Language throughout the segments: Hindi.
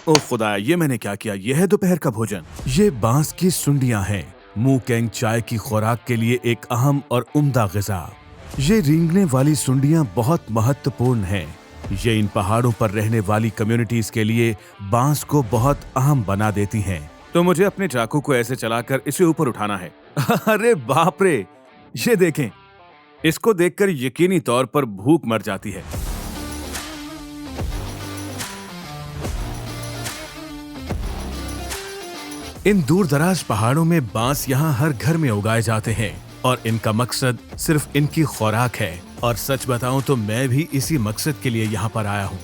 ओह खुदा, ये मैंने क्या किया? ये है दोपहर का भोजन। ये बांस की सुंडियां हैं, मू केंग चाय की खुराक के लिए एक अहम और उम्दा ग़िज़ा। ये रेंगने वाली सुंडियां बहुत महत्वपूर्ण हैं। ये इन पहाड़ों पर रहने वाली कम्युनिटीज के लिए बांस को बहुत अहम बना देती हैं। तो मुझे अपने चाकू को ऐसे चलाकर इसे ऊपर उठाना है। अरे बाप रे! ये देखें, इसको देखकर यकीनी तौर पर भूख मर जाती है। इन दूर दराज पहाड़ों में बांस यहाँ हर घर में उगाए जाते हैं और इनका मकसद सिर्फ इनकी खुराक है। और सच बताऊं तो मैं भी इसी मकसद के लिए यहाँ पर आया हूँ।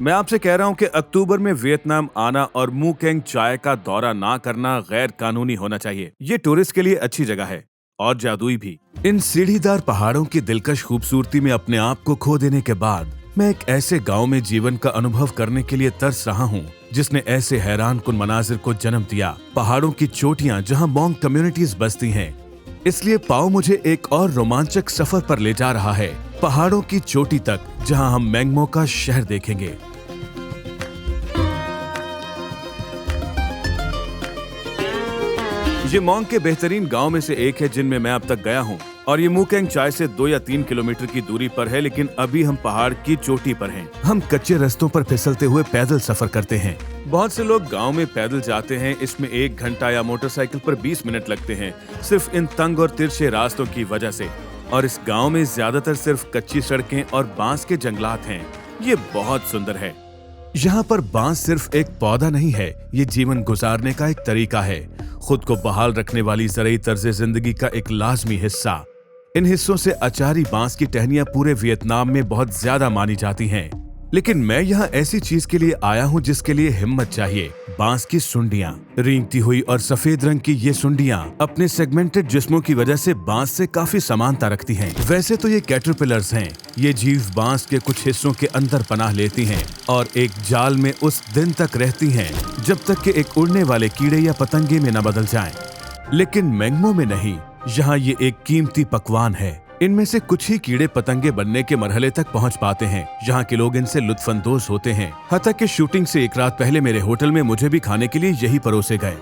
मैं आपसे कह रहा हूँ कि अक्टूबर में वियतनाम आना और मू केंग चाय का दौरा ना करना गैर कानूनी होना चाहिए। ये टूरिस्ट के लिए अच्छी जगह है और जादुई भी। इन सीढ़ीदार पहाड़ों की दिलकश खूबसूरती में अपने आप को खो देने के बाद मैं एक ऐसे गांव में जीवन का अनुभव करने के लिए तरस रहा हूँ जिसने ऐसे हैरान कुन मनाजिर को जन्म दिया। पहाड़ों की चोटियां जहाँ मोंग कम्युनिटीज बसती हैं। इसलिए पाओ मुझे एक और रोमांचक सफर पर ले जा रहा है, पहाड़ों की चोटी तक, जहां हम मैंगमो का शहर देखेंगे। ये मोंग के बेहतरीन गांव में से एक है जिनमें मैं अब तक गया हूं और ये मू केंग चाय से 2 या 3 किलोमीटर की दूरी पर है, लेकिन अभी हम पहाड़ की चोटी पर हैं। हम कच्चे रास्तों पर फिसलते हुए पैदल सफर करते हैं। बहुत से लोग गांव में पैदल जाते हैं, इसमें 1 घंटा या मोटरसाइकिल पर 20 मिनट लगते हैं, सिर्फ इन तंग और तिरछे रास्तों की वजह से। और इस गांव में ज्यादातर सिर्फ कच्ची सड़कें और बांस के जंगलात हैं। ये बहुत सुंदर है। यहाँ पर बांस सिर्फ एक पौधा नहीं है, ये जीवन गुजारने का एक तरीका है, खुद को बहाल रखने वाली ज़रूरी तर्ज जिंदगी का एक लाजमी हिस्सा। इन हिस्सों से अचारी बांस की टहनियां पूरे वियतनाम में बहुत ज्यादा मानी जाती हैं। लेकिन मैं यहाँ ऐसी चीज के लिए आया हूँ जिसके लिए हिम्मत चाहिए। बांस की सुंडियां, रेंगती हुई और सफेद रंग की ये सुंडियां अपने सेगमेंटेड जिस्मों की वजह से बांस से काफी समानता रखती हैं। वैसे तो ये कैटरपिलर्स हैं। ये जीव बांस के कुछ हिस्सों के अंदर पनाह लेती हैं और एक जाल में उस दिन तक रहती हैं जब तक कि एक उड़ने वाले कीड़े या पतंगे में न बदल जाएं। लेकिन मैंगमो में नहीं, यहाँ ये एक कीमती पकवान है। इनमें से कुछ ही कीड़े पतंगे बनने के मरहले तक पहुंच पाते हैं। यहाँ के लोग इनसे लुत्फानंदोज होते हैं। हत्ता कि शूटिंग से एक रात पहले मेरे होटल में मुझे भी खाने के लिए यही परोसे गए।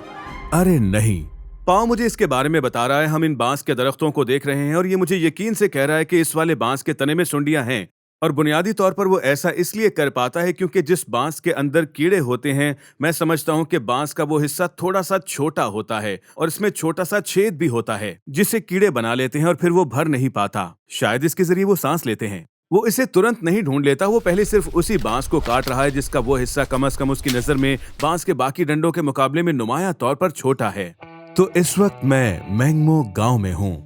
अरे नहीं, पाओ मुझे इसके बारे में बता रहा है। हम इन बांस के दरख्तों को देख रहे हैं और ये मुझे यकीन से कह रहा है कि इस वाले बांस के तने में सुंडियां हैं। और बुनियादी तौर पर वो ऐसा इसलिए कर पाता है क्योंकि जिस बांस के अंदर कीड़े होते हैं, मैं समझता हूँ कि बांस का वो हिस्सा थोड़ा सा छोटा होता है और इसमें छोटा सा छेद भी होता है जिसे कीड़े बना लेते हैं और फिर वो भर नहीं पाता। शायद इसके जरिए वो सांस लेते हैं। वो इसे तुरंत नहीं ढूंढ लेता, वो पहले सिर्फ उसी बांस को काट रहा है जिसका वो हिस्सा कम से कम उसकी नजर में बांस के बाकी डंडों के मुकाबले में नुमाया तौर पर छोटा है। तो इस वक्त मैं मैंगमो गाँव में हूँ,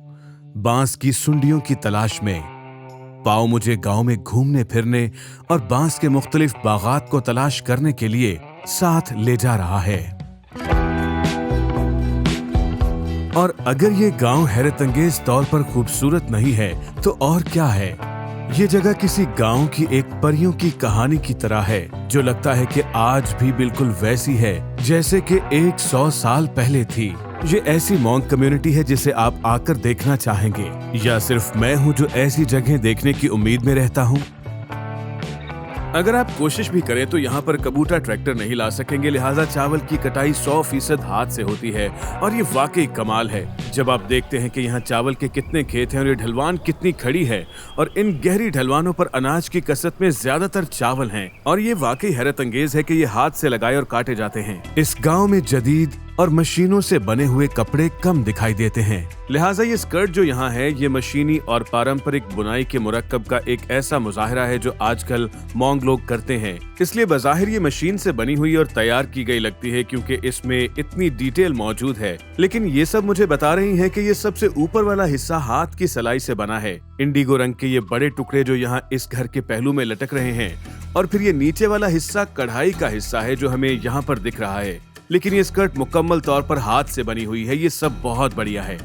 बांस की सुंडियों की तलाश में। पाओ मुझे गांव में घूमने फिरने और बांस के मुख्तलिफ बागात को तलाश करने के लिए साथ ले जा रहा है। और अगर ये गांव हैरत अंगेज तौर पर खूबसूरत नहीं है तो और क्या है। ये जगह किसी गांव की एक परियों की कहानी की तरह है जो लगता है कि आज भी बिल्कुल वैसी है जैसे कि 100 साल पहले थी। ये ऐसी मोंग कम्युनिटी है जिसे आप आकर देखना चाहेंगे, या सिर्फ मैं हूँ जो ऐसी जगह देखने की उम्मीद में रहता हूँ? अगर आप कोशिश भी करें तो यहाँ पर कबूटा ट्रैक्टर नहीं ला सकेंगे, लिहाजा चावल की कटाई 100% हाथ से होती है और ये वाकई कमाल है जब आप देखते हैं कि यहाँ चावल के कितने खेत हैं और ये ढलवान कितनी खड़ी है और इन गहरी ढलवानों पर अनाज की कसरत में ज्यादातर चावल हैं और ये वाकई हैरत अंगेज है कि ये हाथ से लगाए और काटे जाते हैं। इस गाँव में जदीद और मशीनों से बने हुए कपड़े कम दिखाई देते हैं, लिहाजा ये स्कर्ट जो यहाँ है ये मशीनी और पारंपरिक बुनाई के मुरक्कब का एक ऐसा मुजाहिरा है जो आजकल मोंग लोग करते हैं। इसलिए बज़ाहिर ये मशीन से बनी हुई और तैयार की गई लगती है क्योंकि इसमें इतनी डिटेल मौजूद है। लेकिन ये सब मुझे बता रही है कि ये सबसे ऊपर वाला हिस्सा हाथ की सलाई से बना है। इंडिगो रंग के ये बड़े टुकड़े जो यहाँ इस घर के पहलू में लटक रहे हैं और फिर ये नीचे वाला हिस्सा कढ़ाई का हिस्सा है जो हमें यहाँ पर दिख रहा है। लेकिन ये स्कर्ट मुकम्मल तौर पर हाथ से बनी हुई है। ये सब बहुत बढ़िया है।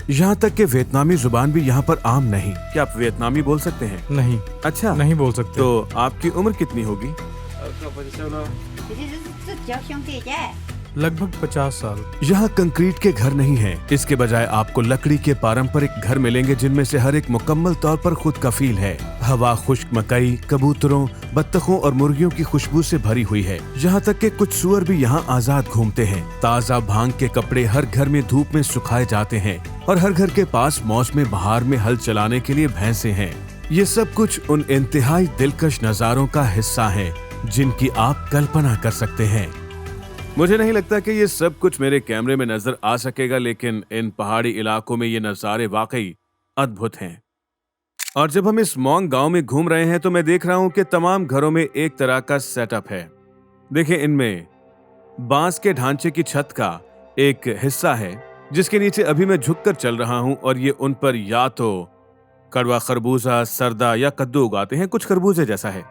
यहाँ तक कि वियतनामी जुबान भी यहाँ पर आम नहीं। क्या आप वियतनामी बोल सकते हैं? नहीं। अच्छा, नहीं बोल सकते। तो आपकी उम्र कितनी होगी? लगभग 50 साल। यहाँ कंक्रीट के घर नहीं हैं। इसके बजाय आपको लकड़ी के पारंपरिक घर मिलेंगे जिनमें से हर एक मुकम्मल तौर पर खुद कफील है। हवा खुश्क मकई, कबूतरों, बत्तखों और मुर्गियों की खुशबू से भरी हुई है। यहाँ तक कि कुछ सूअर भी यहाँ आजाद घूमते हैं। ताज़ा भांग के कपड़े हर घर में धूप में सुखाए जाते हैं और हर घर के पास मौसम बहार में हल चलाने के लिए भैंसे हैं। ये सब कुछ उन इंतहाई दिलकश नज़ारों का हिस्सा है जिनकी आप कल्पना कर सकते हैं। मुझे नहीं लगता कि ये सब कुछ मेरे कैमरे में नजर आ सकेगा, लेकिन इन पहाड़ी इलाकों में ये नज़ारे वाकई अद्भुत हैं। और जब हम इस मोंग गांव में घूम रहे हैं तो मैं देख रहा हूं कि तमाम घरों में एक तरह का सेटअप है। देखिए, इनमें बांस के ढांचे की छत का एक हिस्सा है जिसके नीचे अभी मैं झुककर चल रहा हूं और ये उन पर या तो कड़वा खरबूजा, सरदा या कद्दू उगाते हैं, कुछ खरबूजे जैसा है।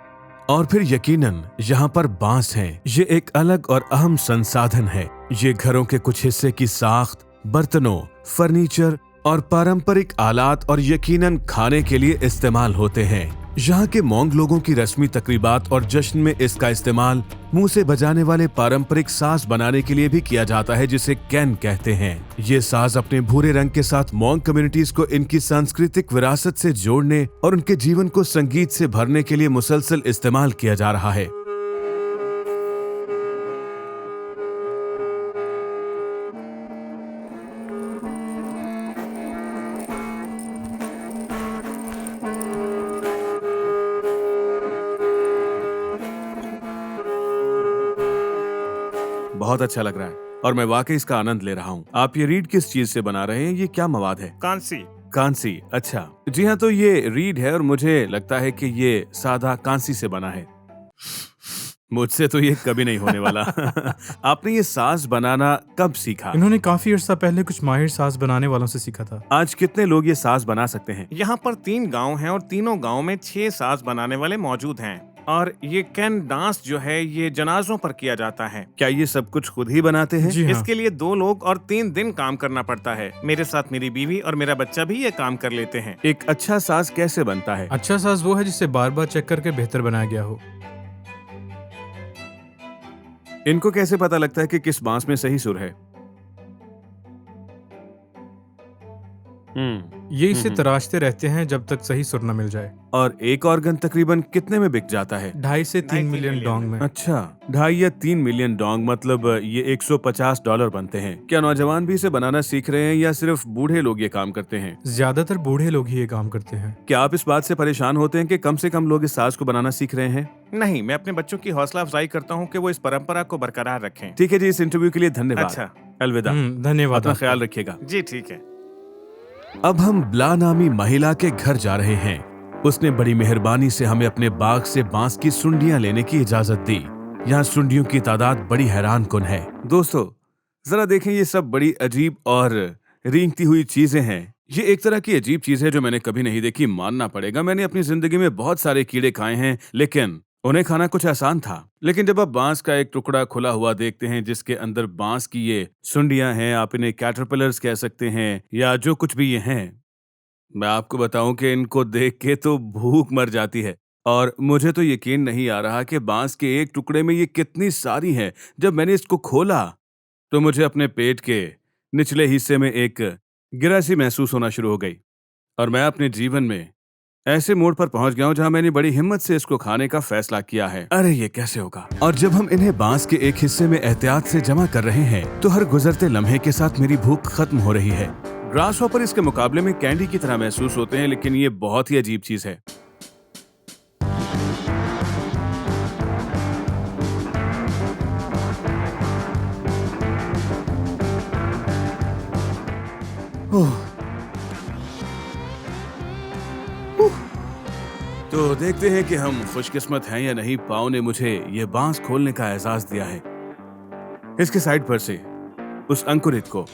और फिर यकीनन यहाँ पर बांस है। ये एक अलग और अहम संसाधन है। ये घरों के कुछ हिस्से की साख्त, बर्तनों, फर्नीचर और पारंपरिक आलात और यकीनन खाने के लिए इस्तेमाल होते हैं। यहाँ के मोंग लोगों की रस्मी तकरीबात और जश्न में इसका इस्तेमाल मुंह से बजाने वाले पारंपरिक साज बनाने के लिए भी किया जाता है, जिसे कैन कहते हैं। ये साज अपने भूरे रंग के साथ मोंग कम्युनिटीज को इनकी सांस्कृतिक विरासत से जोड़ने और उनके जीवन को संगीत से भरने के लिए मुसलसल इस्तेमाल किया जा रहा है। बहुत अच्छा लग रहा है और मैं वाकई इसका आनंद ले रहा हूँ। आप ये रीड किस चीज से बना रहे हैं? ये क्या मवाद है? कांसी। कांसी, अच्छा। जी हाँ, तो ये रीड है और मुझे लगता है कि ये सादा कांसी से बना है। मुझसे तो ये कभी नहीं होने वाला। आपने ये साज बनाना कब सीखा? इन्होंने काफी अर्सा पहले कुछ माहिर साज बनाने वालों से सीखा था। आज कितने लोग ये साज बना सकते हैं? यहाँ पर 3 गांव हैं और तीनों गांव में 6 साज बनाने वाले मौजूद हैं। और ये कैन डांस जो है ये जनाजों पर किया जाता है। क्या ये सब कुछ खुद ही बनाते हैं? जी हाँ। इसके लिए 2 लोग और 3 दिन काम करना पड़ता है। मेरे साथ मेरी बीवी और मेरा बच्चा भी ये काम कर लेते हैं। एक अच्छा साज कैसे बनता है? अच्छा साज वो है जिसे बार बार चेक करके बेहतर बनाया गया हो। इनको कैसे पता लगता है कि किस बांस में सही सुर है? ये इसे तराशते रहते हैं जब तक सही सुर न मिल जाए। और एक ऑर्गन तकरीबन कितने में बिक जाता है? 2.5 से 3 मिलियन डोंग में। अच्छा, 2.5 या 3 मिलियन डोंग, मतलब ये $150 बनते हैं। क्या नौजवान भी इसे बनाना सीख रहे हैं या सिर्फ बूढ़े लोग ये काम करते हैं? ज्यादातर बूढ़े लोग ही ये काम करते हैं। क्या आप इस बात से परेशान होते हैं कि कम से कम लोग इस साज को बनाना सीख रहे हैं? नहीं, मैं अपने बच्चों की हौसला अफजाई करता हूँ कि वो इस परंपरा को बरकरार रखें। ठीक है जी, इस इंटरव्यू के लिए धन्यवाद। अच्छा, अलविदा। धन्यवाद। अपना ख्याल रखिएगा। जी ठीक है। अब हम ब्ला नामी महिला के घर जा रहे हैं। उसने बड़ी मेहरबानी से हमें अपने बाग से बांस की सुंडियां लेने की इजाजत दी। यहाँ सुंडियों की तादाद बड़ी हैरान कुन है। दोस्तों, जरा देखें, ये सब बड़ी अजीब और रेंगती हुई चीजें हैं। ये एक तरह की अजीब चीज है जो मैंने कभी नहीं देखी, मानना पड़ेगा। मैंने अपनी जिंदगी में बहुत सारे कीड़े खाए हैं, लेकिन उन्हें खाना कुछ आसान था। लेकिन जब आप बांस का एक टुकड़ा खुला हुआ देखते हैं जिसके अंदर बांस की ये सुंडियां हैं, आप इन्हें कैटरपिलर्स कह सकते हैं या जो कुछ भी ये हैं, मैं आपको बताऊं कि इनको देख के तो भूख मर जाती है। और मुझे तो यकीन नहीं आ रहा कि बांस के एक टुकड़े में ये कितनी सारी हैं। जब मैंने इसको खोला तो मुझे अपने पेट के निचले हिस्से में एक गिरा सी महसूस होना शुरू हो गई और मैं अपने जीवन में ऐसे मोड़ पर पहुंच गया हूं जहां मैंने बड़ी हिम्मत से इसको खाने का फैसला किया है। अरे ये कैसे होगा? और जब हम इन्हें बांस के एक हिस्से में एहतियात से जमा कर रहे हैं तो हर गुजरते लम्हे के साथ मेरी भूख खत्म हो रही है। ग्रास हॉपर इसके मुकाबले में कैंडी की तरह महसूस होते हैं, लेकिन ये बहुत ही अजीब चीज है। तो देखते हैं कि हम खुशकिस्मत हैं या नहीं। पाओ ने मुझे ये बांस खोलने का एहसास दिया है। इसके साइड पर से उस अंकुरित को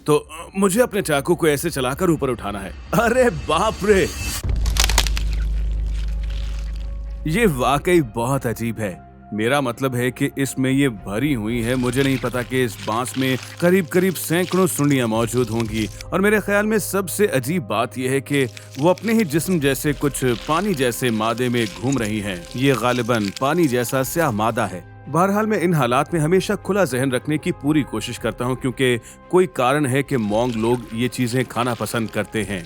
तो मुझे अपने चाकू को ऐसे चलाकर ऊपर उठाना है। अरे बाप रे, ये वाकई बहुत अजीब है। मेरा मतलब है कि इसमें ये भरी हुई है। मुझे नहीं पता कि इस बांस में करीब करीब सैकड़ों सुंडियां मौजूद होंगी। और मेरे ख्याल में सबसे अजीब बात यह है कि वो अपने ही जिस्म जैसे कुछ पानी जैसे मादे में घूम रही हैं। ये गालिबन पानी जैसा स्याह मादा है। बहरहाल मैं इन हालात में हमेशा खुला जहन रखने की पूरी कोशिश करता हूँ, क्योंकि कोई कारण है कि मोंग लोग ये चीजें खाना पसंद करते हैं।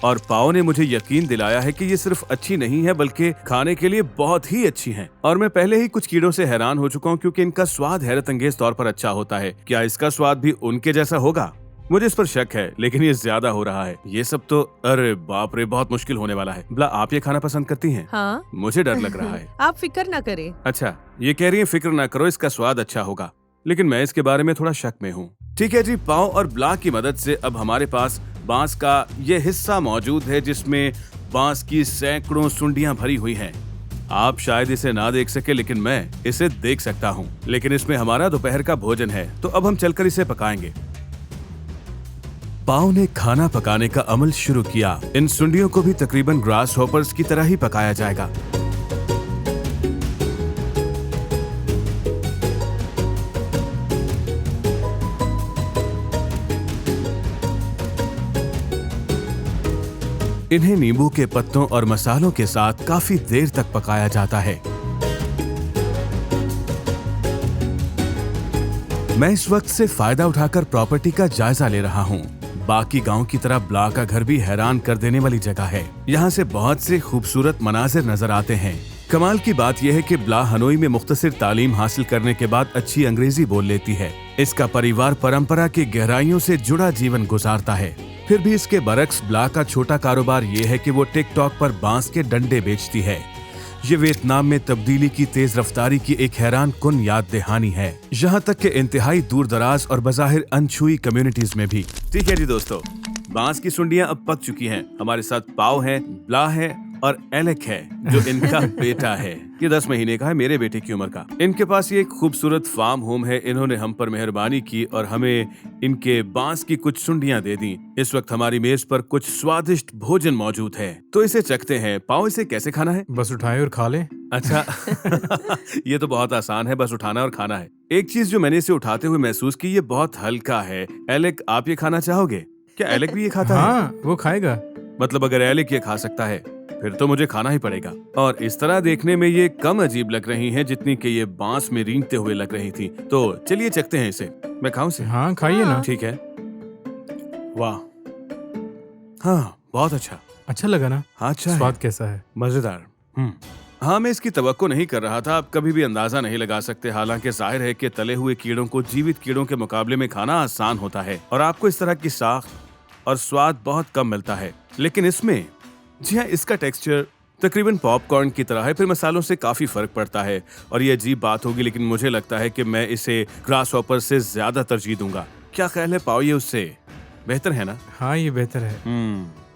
और पाओ ने मुझे यकीन दिलाया है कि ये सिर्फ अच्छी नहीं है बल्कि खाने के लिए बहुत ही अच्छी हैं। और मैं पहले ही कुछ कीड़ों से हैरान हो चुका हूँ, क्योंकि इनका स्वाद हैरत अंगेज तौर पर अच्छा होता है। क्या इसका स्वाद भी उनके जैसा होगा? मुझे इस पर शक है, लेकिन ये ज्यादा हो रहा है। ये सब तो अरे बाप रे, बहुत मुश्किल होने वाला है। ब्ला, आप ये खाना पसंद करती हैं? हाँ। मुझे डर लग रहा है। आप फिक्र ना करें। अच्छा, ये कह रही है फिक्र ना करो, इसका स्वाद अच्छा होगा, लेकिन मैं इसके बारे में थोड़ा शक में हूँ। ठीक है जी, पाओ और ब्ला की मदद से अब हमारे पास बांस का ये हिस्सा मौजूद है जिसमें बांस की सैकड़ों सुंडियां भरी हुई हैं। आप शायद इसे ना देख सके, लेकिन मैं इसे देख सकता हूँ। लेकिन इसमें हमारा दोपहर का भोजन है, तो अब हम चलकर इसे पकाएंगे। पाओ ने खाना पकाने का अमल शुरू किया। इन सुंडियों को भी तकरीबन ग्रास हॉपर्स की तरह ही पकाया जाएगा। इन्हें नींबू के पत्तों और मसालों के साथ काफी देर तक पकाया जाता है। मैं इस वक्त से फायदा उठाकर प्रॉपर्टी का जायजा ले रहा हूँ। बाकी गांव की तरह ब्ला का घर भी हैरान कर देने वाली जगह है। यहाँ से बहुत से खूबसूरत मनाजिर नजर आते हैं। कमाल की बात यह है कि ब्ला हनोई में मुख्तसर तालीम हासिल करने के बाद अच्छी अंग्रेजी बोल लेती है। इसका परिवार परंपरा की गहराइयों से जुड़ा जीवन गुजारता है। फिर भी इसके बरक्स ब्ला का छोटा कारोबार ये है कि वो टिकटॉक पर बांस के डंडे बेचती है। ये वियतनाम में तब्दीली की तेज रफ्तारी की एक हैरान कुन याद दहानी है, यहाँ तक कि इंतहाई दूर दराज और बज़ाहिर अनछुई कम्युनिटीज में भी। ठीक है जी दोस्तों, बांस की सुंडियां अब पक चुकी हैं। हमारे साथ पाओ है, ब्ला है और एलेक है जो इनका बेटा है। ये 10 महीने का है, मेरे बेटे की उम्र का। इनके पास ये एक खूबसूरत फार्म होम है। इन्होंने हम पर मेहरबानी की और हमें इनके बांस की कुछ सुंडियां दे दी। इस वक्त हमारी मेज पर कुछ स्वादिष्ट भोजन मौजूद है, तो इसे चखते हैं। पाओ, इसे कैसे खाना है? बस उठाए और खा लें। अच्छा ये तो बहुत आसान है, बस उठाना और खाना है। एक चीज जो मैंने इसे उठाते हुए महसूस की, ये बहुत हल्का है। एलेक, आप ये खाना चाहोगे? क्या एलेक भी ये खाता है? हाँ, वो खाएगा। मतलब अगर एलेक ये खा सकता है, फिर तो मुझे खाना ही पड़ेगा। और इस तरह देखने में ये कम अजीब लग रही हैं जितनी कि ये बांस में रेंगते हुए लग रही थी। तो चलिए चखते हैं इसे। मैं खाऊं इसे? हाँ, खाइए ना। ठीक है। वाह, हाँ, बहुत अच्छा। अच्छा लगा ना? हाँ, अच्छा है। स्वाद कैसा है? मजेदार। हाँ, मैं इसकी तवक्को नहीं कर रहा था। आप कभी भी अंदाजा नहीं लगा सकते। हालांकि जाहिर है कि तले हुए कीड़ों को जीवित कीड़ों के मुकाबले में खाना आसान होता है और आपको इस तरह की साख और स्वाद बहुत कम मिलता है। लेकिन इसमें, जी हाँ, इसका टेक्सचर तकरीबन पॉपकॉर्न की तरह है। फिर मसालों से काफी फर्क पड़ता है और ये अजीब बात होगी, लेकिन मुझे लगता है कि मैं इसे ग्रास हॉपर से ज्यादा तरजीह दूंगा। क्या ख्याल है पाओ, ये उससे बेहतर है ना? हाँ, ये बेहतर है।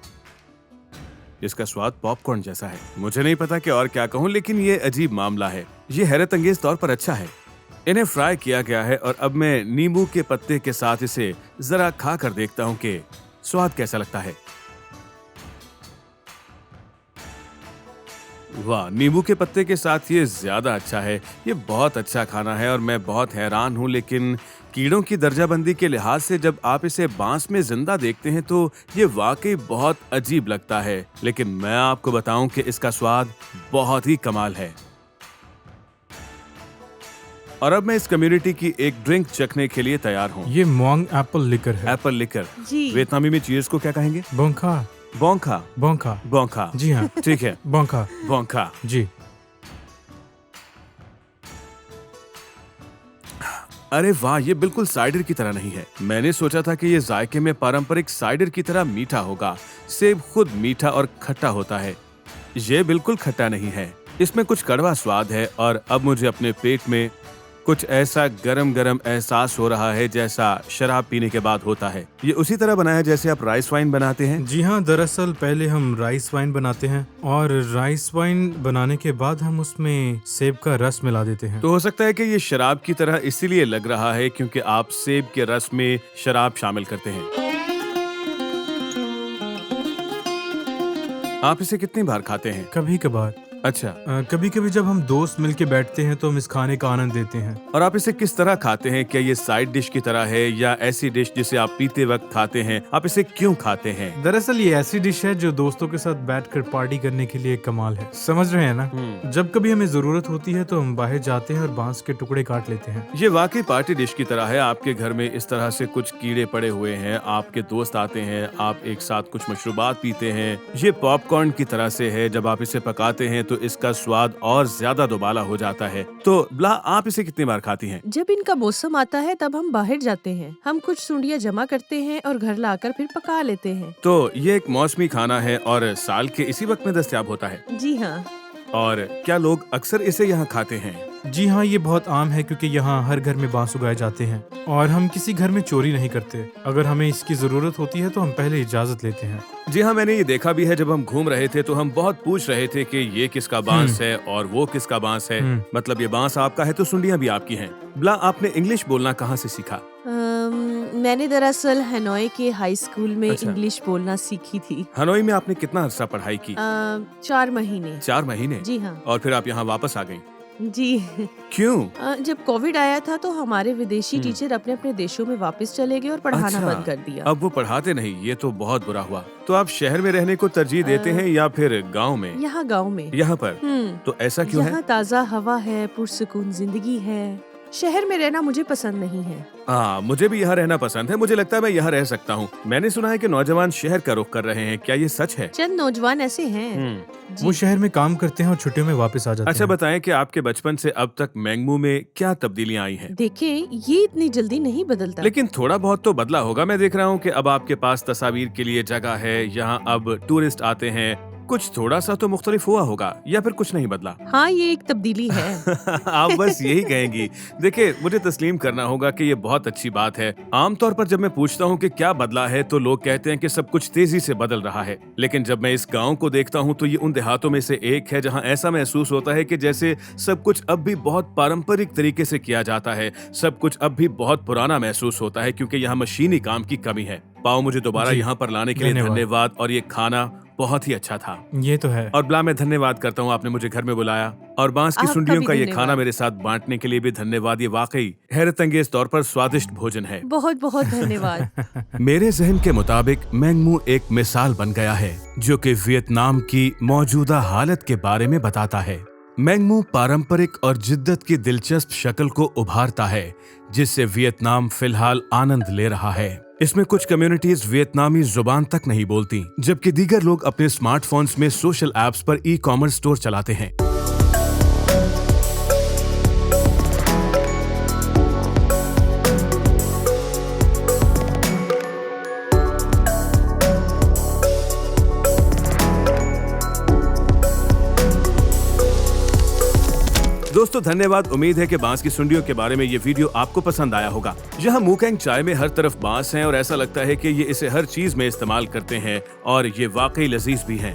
इसका स्वाद पॉपकॉर्न जैसा है। मुझे नहीं पता कि और क्या कहूँ, लेकिन ये अजीब मामला है। ये हैरत अंगेज तौर पर अच्छा है। इन्हें फ्राई किया गया है और अब मैं नींबू के पत्ते के साथ इसे जरा खा कर देखता हूँ कि स्वाद कैसा लगता है। वाह, नींबू के पत्ते के साथ ये ज्यादा अच्छा है। ये बहुत अच्छा खाना है और मैं बहुत हैरान हूँ। लेकिन कीड़ों की दर्जाबंदी के लिहाज से जब आप इसे बांस में जिंदा देखते हैं तो ये वाकई बहुत अजीब लगता है। लेकिन मैं आपको बताऊं कि इसका स्वाद बहुत ही कमाल है। और अब मैं इस कम्युनिटी की एक ड्रिंक चखने के लिए तैयार हूँ। ये मोंग एप्पल लिकर है। Apple liquor. जी। वियतनामी में चीयर्स को क्या कहेंगे? बोंखा। बोंखा। बोंखा। बोंखा। जी हाँ। ठीक है, बोंखा। बोंखा। जी। अरे वाह, ये बिल्कुल साइडर की तरह नहीं है। मैंने सोचा था कि ये जायके में पारंपरिक साइडर की तरह मीठा होगा। सेब खुद मीठा और खट्टा होता है। ये बिल्कुल खट्टा नहीं है, इसमें कुछ कड़वा स्वाद है। और अब मुझे अपने पेट में कुछ ऐसा गरम गरम एहसास हो रहा है जैसा शराब पीने के बाद होता है। ये उसी तरह बना है जैसे आप राइस वाइन बनाते हैं? जी हाँ, दरअसल पहले हम राइस वाइन बनाते हैं और राइस वाइन बनाने के बाद हम उसमें सेब का रस मिला देते हैं। तो हो सकता है कि ये शराब की तरह इसीलिए लग रहा है क्योंकि आप सेब के रस में शराब शामिल करते हैं। आप इसे कितनी बार खाते हैं? कभी कभार। अच्छा, कभी कभी जब हम दोस्त मिलके बैठते हैं तो हम इस खाने का आनंद लेते हैं। और आप इसे किस तरह खाते हैं? क्या ये साइड डिश की तरह है या ऐसी डिश जिसे आप पीते वक्त खाते हैं? आप इसे क्यों खाते हैं? दरअसल ये ऐसी डिश है जो दोस्तों के साथ बैठकर पार्टी करने के लिए कमाल है, समझ रहे हैं ना। जब कभी हमें जरूरत होती है तो हम बाहर जाते हैं और बांस के टुकड़े काट लेते हैं। ये वाकई पार्टी डिश की तरह है। आपके घर में इस तरह से कुछ कीड़े पड़े हुए हैं, आपके दोस्त आते हैं, आप एक साथ कुछ मशरूबात पीते हैं। ये पॉपकॉर्न की तरह से है, जब आप इसे पकाते हैं तो इसका स्वाद और ज्यादा दुबाला हो जाता है। तो ब्ला, आप इसे कितनी बार खाती हैं? जब इनका मौसम आता है तब हम बाहर जाते हैं, हम कुछ सुंडियाँ जमा करते हैं और घर लाकर फिर पका लेते हैं। तो ये एक मौसमी खाना है और साल के इसी वक्त में दस्तयाब होता है। जी हाँ। और क्या लोग अक्सर इसे यहाँ खाते हैं? जी हाँ, ये बहुत आम है क्योंकि यहाँ हर घर में बांस उगाए जाते हैं और हम किसी घर में चोरी नहीं करते। अगर हमें इसकी जरूरत होती है तो हम पहले इजाजत लेते हैं। जी हाँ, मैंने ये देखा भी है। जब हम घूम रहे थे तो हम बहुत पूछ रहे थे कि ये किसका बांस है और वो किसका बांस है। मतलब ये बांस आपका है तो सुंडियाँ भी आपकी हैं। ब्ला, आपने इंग्लिश बोलना कहाँ से सीखा? मैंने दरअसल हनोई के हाई स्कूल में अच्छा। इंग्लिश बोलना सीखी थी। हनोई में आपने कितना अरसा पढ़ाई की? 4 महीने। 4 महीने? जी हाँ। और फिर आप यहाँ वापस आ गई? जी। क्यों? जब कोविड आया था तो हमारे विदेशी टीचर अपने अपने देशों में वापस चले गए और पढ़ाना अच्छा, बंद कर दिया। अब वो पढ़ाते नहीं, ये तो बहुत बुरा हुआ। तो आप शहर में रहने को तरजीह देते हैं या फिर गांव में? यहाँ गांव में। यहाँ पर? तो ऐसा क्यों है? यहाँ ताज़ा हवा है, पुरसुकून जिंदगी है। शहर में रहना मुझे पसंद नहीं है। मुझे भी यहाँ रहना पसंद है। मुझे लगता है मैं यहाँ रह सकता हूँ। मैंने सुना है कि नौजवान शहर का रुख कर रहे हैं, क्या ये सच है? चंद नौजवान ऐसे हैं। जी। वो शहर में काम करते हैं और छुट्टियों में वापस आ जाते अच्छा, हैं। बताएं कि आपके बचपन से अब तक मैंगमू में क्या तब्दीलियाँ आई हैं? देखें, ये इतनी जल्दी नहीं बदलता। लेकिन थोड़ा बहुत तो बदला होगा। मैं देख रहा हूँ कि अब आपके पास तस्वीर के लिए जगह है, यहाँ अब टूरिस्ट आते हैं। कुछ थोड़ा सा तो मुख्तलिफ हुआ होगा या फिर कुछ नहीं बदला? हाँ, ये एक तब्दीली है। आप बस यही कहेंगी। देखिए, मुझे तस्लीम करना होगा कि ये बहुत अच्छी बात है। आमतौर पर जब मैं पूछता हूँ कि क्या बदला है तो लोग कहते हैं कि सब कुछ तेजी से बदल रहा है। लेकिन जब मैं इस गांव को देखता हूँ तो ये उन देहातों में से एक है जहाँ ऐसा महसूस होता है कि जैसे सब कुछ अब भी बहुत पारंपरिक तरीके से किया जाता है। सब कुछ अब भी बहुत पुराना महसूस होता है क्योंकि यहाँ मशीनी काम की कमी है। पाओ, मुझे दोबारा जी, यहाँ पर लाने के लिए धन्यवाद। धन्यवाद। और ये खाना बहुत ही अच्छा था। ये तो है। और ब्ला, मैं धन्यवाद करता हूँ, आपने मुझे घर में बुलाया और बांस की आपका सुंडियों भी का ये धन्यवाद। खाना मेरे साथ बांटने के लिए भी धन्यवाद। ये वाकई हैरत अंगेज तौर पर स्वादिष्ट भोजन है। बहुत बहुत धन्यवाद। मेरे जहन के मुताबिक मैंगमू एक मिसाल बन गया है जो कि वियतनाम की मौजूदा हालत के बारे में बताता है। मैंगमू पारंपरिक और जिद्दत की दिलचस्प शक्ल को उभारता है जिससे वियतनाम फिलहाल आनंद ले रहा है। इसमें कुछ कम्युनिटीज वियतनामी जुबान तक नहीं बोलती, जबकि दीगर लोग अपने स्मार्टफोन्स में सोशल ऐप्स पर ई-कॉमर्स स्टोर चलाते हैं। दोस्तों धन्यवाद। उम्मीद है कि बांस की सुंडियों के बारे में ये वीडियो आपको पसंद आया होगा। यहाँ मूकेंग चाय में हर तरफ बांस हैं और ऐसा लगता है कि ये इसे हर चीज में इस्तेमाल करते हैं और ये वाकई लजीज भी हैं।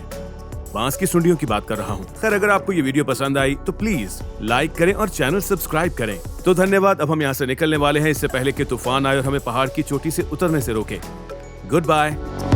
बांस की सुंडियों की बात कर रहा हूँ। खैर, अगर आपको ये वीडियो पसंद आई तो प्लीज लाइक करें और चैनल सब्सक्राइब करें। तो धन्यवाद। अब हम यहाँ से निकलने वाले हैं, इससे पहले कि तूफान आए और हमें पहाड़ की चोटी से उतरने से रोके। Good bye.